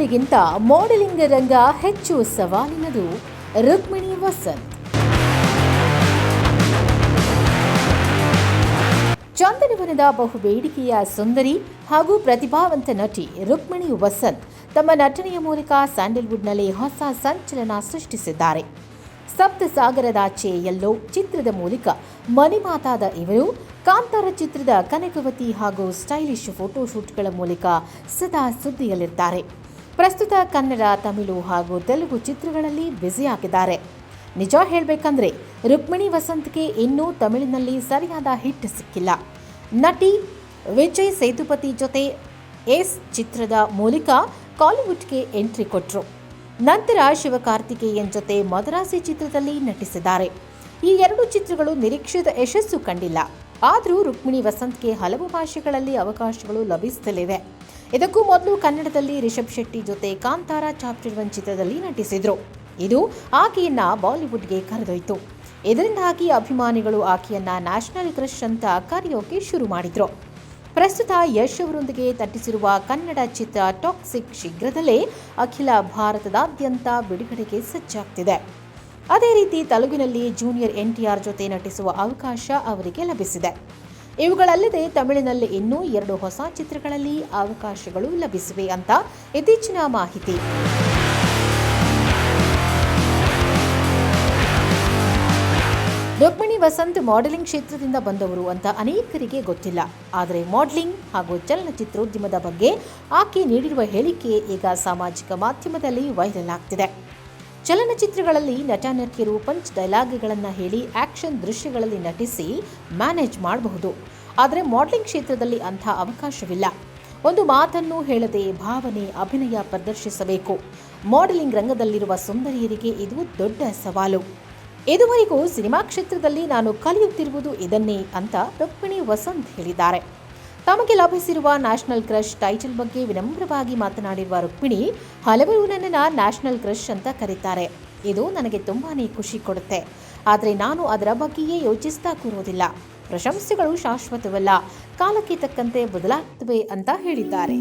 ಮೊದಲಿಗಿಂತ ಮಾಡೆಲಿಂಗ್ ರಂಗ ಹೆಚ್ಚು ಸವಾಲಿನದು. ರುಕ್ಮಿಣಿ ವಸಂತ್. ಚಂದನವನದ ಬಹುಬೇಡಿಕೆಯ ಸುಂದರಿ ಹಾಗೂ ಪ್ರತಿಭಾವಂತ ನಟಿ ರುಕ್ಮಿಣಿ ವಸಂತ್ ತಮ್ಮ ನಟನೆಯ ಮೂಲಕ ಸ್ಯಾಂಡಲ್ವುಡ್ನಲ್ಲಿ ಹೊಸ ಸಂಚಲನ ಸೃಷ್ಟಿಸಿದ್ದಾರೆ. ಸಪ್ತಸಾಗರದಾಚೆ ಎಲ್ಲೋ ಚಿತ್ರದ ಮೂಲಕ ಮನೆಮಾತಾದ ಇವರು ಕಾಂತಾರ ಚಿತ್ರದ ಕನಕವತಿ ಹಾಗೂ ಸ್ಟೈಲಿಶ್ ಫೋಟೋಶೂಟ್ಗಳ ಮೂಲಕ ಸದಾ ಸುದ್ದಿಯಲ್ಲಿದ್ದಾರೆ. ಪ್ರಸ್ತುತ ಕನ್ನಡ, ತಮಿಳು ಹಾಗೂ ತೆಲುಗು ಚಿತ್ರಗಳಲ್ಲಿ ಬ್ಯುಸಿಯಾಗಿದ್ದಾರೆ. ನಿಜ ಹೇಳಬೇಕಂದ್ರೆ ರುಕ್ಮಿಣಿ ವಸಂತ್ಗೆ ಇನ್ನೂ ತಮಿಳಿನಲ್ಲಿ ಸರಿಯಾದ ಹಿಟ್ ಸಿಕ್ಕಿಲ್ಲ. ನಟಿ ವಿಜಯ್ ಸೇತುಪತಿ ಜೊತೆ ಎಸ್ ಚಿತ್ರದ ಮೂಲಕ ಕಾಲಿವುಡ್ಗೆ ಎಂಟ್ರಿ ಕೊಟ್ಟರು. ನಂತರ ಶಿವಕಾರ್ತಿಕೇಯನ್ ಜೊತೆ ಮದರಾಸಿ ಚಿತ್ರದಲ್ಲಿ ನಟಿಸಿದ್ದಾರೆ. ಈ ಎರಡು ಚಿತ್ರಗಳು ನಿರೀಕ್ಷಿತ ಯಶಸ್ಸು ಕಂಡಿಲ್ಲ. ಆದರೂ ರುಕ್ಮಿಣಿ ವಸಂತ್ಗೆ ಹಲವು ಭಾಷೆಗಳಲ್ಲಿ ಅವಕಾಶಗಳು ಲಭಿಸುತ್ತಲಿವೆ. ಇದಕ್ಕೂ ಮೊದಲು ಕನ್ನಡದಲ್ಲಿ ರಿಷಬ್ ಶೆಟ್ಟಿ ಜೊತೆ ಕಾಂತಾರ ಚಾಪ್ಟರ್ 1 ಚಿತ್ರದಲ್ಲಿ ನಟಿಸಿದ್ರು. ಇದು ಆಕೆಯನ್ನ ಬಾಲಿವುಡ್ಗೆ ಕರೆದೊಯ್ತು. ಇದರಿಂದಾಗಿ ಅಭಿಮಾನಿಗಳು ಆಕೆಯನ್ನ ನ್ಯಾಷನಲ್ ಕ್ರಶ್ ಅಂತ ಕರೆಯೋಕೆ ಶುರು ಮಾಡಿದ್ರು. ಪ್ರಸ್ತುತ ಯಶ್ ಅವರೊಂದಿಗೆ ನಟಿಸಿರುವ ಕನ್ನಡ ಚಿತ್ರ ಟಾಕ್ಸಿಕ್ ಶೀಘ್ರದಲ್ಲೇ ಅಖಿಲ ಭಾರತದಾದ್ಯಂತ ಬಿಡುಗಡೆಗೆ ಸಜ್ಜಾಗ್ತಿದೆ. ಅದೇ ರೀತಿ ತೆಲುಗಿನಲ್ಲಿ ಜೂನಿಯರ್ NTR ಜೊತೆ ನಟಿಸುವ ಅವಕಾಶ ಅವರಿಗೆ ಲಭಿಸಿದೆ. ಇವುಗಳಲ್ಲದೆ ತಮಿಳಿನಲ್ಲಿ ಇನ್ನೂ 2 ಹೊಸ ಚಿತ್ರಗಳಲ್ಲಿ ಅವಕಾಶಗಳು ಲಭಿಸಿವೆ ಅಂತ ಇತ್ತೀಚಿನ ಮಾಹಿತಿ. ರುಕ್ಮಿಣಿ ವಸಂತ್ ಮಾಡೆಲಿಂಗ್ ಕ್ಷೇತ್ರದಿಂದ ಬಂದವರು ಅಂತ ಅನೇಕರಿಗೆ ಗೊತ್ತಿಲ್ಲ. ಆದರೆ ಮಾಡೆಲಿಂಗ್ ಹಾಗೂ ಚಲನಚಿತ್ರೋದ್ಯಮದ ಬಗ್ಗೆ ಆಕೆ ನೀಡಿರುವ ಹೇಳಿಕೆ ಈಗ ಸಾಮಾಜಿಕ ಮಾಧ್ಯಮದಲ್ಲಿ ವೈರಲ್ ಆಗ್ತಿದೆ. ಚಲನಚಿತ್ರಗಳಲ್ಲಿ ನಟನಟಿಯರು ಪಂಚ್ ಡೈಲಾಗ್ಗಳನ್ನು ಹೇಳಿ ಆಕ್ಷನ್ ದೃಶ್ಯಗಳಲ್ಲಿ ನಟಿಸಿ ಮ್ಯಾನೇಜ್ ಮಾಡಬಹುದು. ಆದರೆ ಮಾಡೆಲಿಂಗ್ ಕ್ಷೇತ್ರದಲ್ಲಿ ಅಂಥ ಅವಕಾಶವಿಲ್ಲ. ಒಂದು ಮಾತನ್ನು ಹೇಳದೆ ಭಾವನೆ, ಅಭಿನಯ ಪ್ರದರ್ಶಿಸಬೇಕು. ಮಾಡೆಲಿಂಗ್ ರಂಗದಲ್ಲಿರುವ ಸುಂದರಿಯರಿಗೆ ಇದು ದೊಡ್ಡ ಸವಾಲು. ಇದುವರೆಗೂ ಸಿನಿಮಾ ಕ್ಷೇತ್ರದಲ್ಲಿ ನಾನು ಕಲಿಯುತ್ತಿರುವುದು ಇದನ್ನೇ ಅಂತ ರುಕ್ಮಿಣಿ ವಸಂತ್ ಹೇಳಿದ್ದಾರೆ. ತಮಗೆ ಲಭಿಸಿರುವ ನ್ಯಾಷನಲ್ ಕ್ರಶ್ ಟೈಟಲ್ ಬಗ್ಗೆ ವಿನಮ್ರವಾಗಿ ಮಾತನಾಡಿರುವ ರುಕ್ಮಿಣಿ, ಹಲವರು ನನ್ನನ್ನು ನ್ಯಾಷನಲ್ ಕ್ರಶ್ ಅಂತ ಕರೀತಾರೆ. ಇದು ನನಗೆ ತುಂಬಾನೇ ಖುಷಿ ಕೊಡುತ್ತೆ. ಆದರೆ ನಾನು ಅದರ ಬಗ್ಗೆಯೇ ಯೋಚಿಸ್ತಾ ಕೂರೋದಿಲ್ಲ. ಪ್ರಶಂಸೆಗಳು ಶಾಶ್ವತವಲ್ಲ, ಕಾಲಕ್ಕೆ ತಕ್ಕಂತೆ ಬದಲಾಗ್ತವೆ ಅಂತ ಹೇಳಿದ್ದಾರೆ.